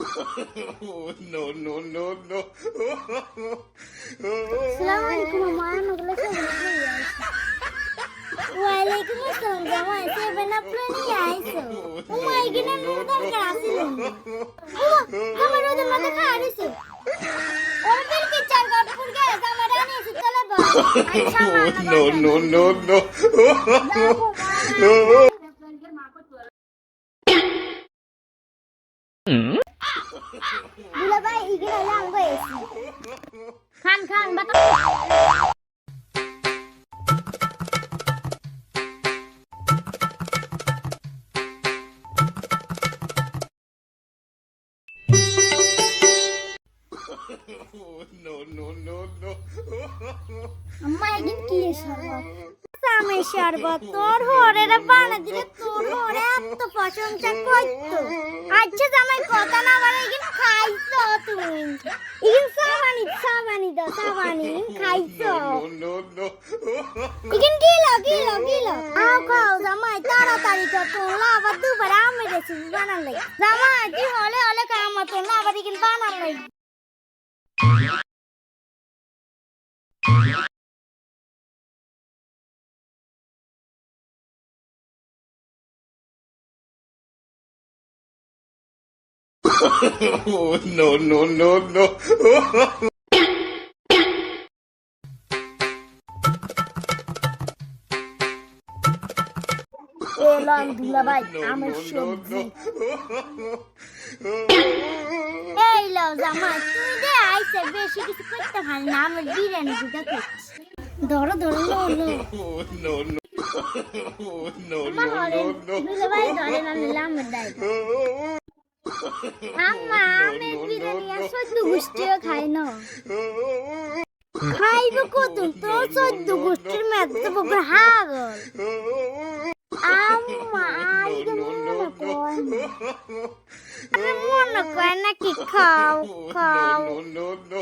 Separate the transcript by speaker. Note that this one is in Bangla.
Speaker 1: No, no, no, no.
Speaker 2: Assalamualaikum mama, nagla sa niya. Walaikum assalam jama, seven up ni aiso. Umay ginan mo dar karasin. Kamar odan mata kharisu. Odan ke char gapur ge kamarani sutala ba. Acha
Speaker 1: No, no, no, no.
Speaker 2: Bula bhai igina lang go esi. Khan bata.
Speaker 1: No, no, no, no.
Speaker 2: Amma egin ki sharbat? Same sharbat তোর হরেরা বানা দিলে তোর হরে এত প্রশংসা করতো আচ্ছা জামাই কথা না বলে এগিন খাইছো তুমি এগিন সাবানি দাও সাবানি খাইছো
Speaker 1: No, no,
Speaker 2: এগিন গিলো খাও জামাই তাড়াতাড়ি তো তোলা আবার দুবার আমি রেসিপি বানালে জামাই তুই হলে কাম তো না আবার এগিন বানালে
Speaker 1: no, no, no, no.
Speaker 2: এলাম দুলাভাই আমার সবজি এই লাও জামাই তুই দে আইছে বেশি কিছু করতে পারি না আমার বিরিয়ানি দুটা করছি ধরো লো
Speaker 1: No, no. No,
Speaker 2: আমার
Speaker 1: no,
Speaker 2: হরে
Speaker 1: no, no.
Speaker 2: দুলাভাই ধরে না নিলাম দাই আম্মা আমি বিরিয়ানি আর সদ্য গুষ্টিও খাই না খাইব কত তোর সদ্য গুষ্টির মেয়ে তো হাগল আম্মা আইগে মনে কয় নাকি খাও
Speaker 1: No, no, no.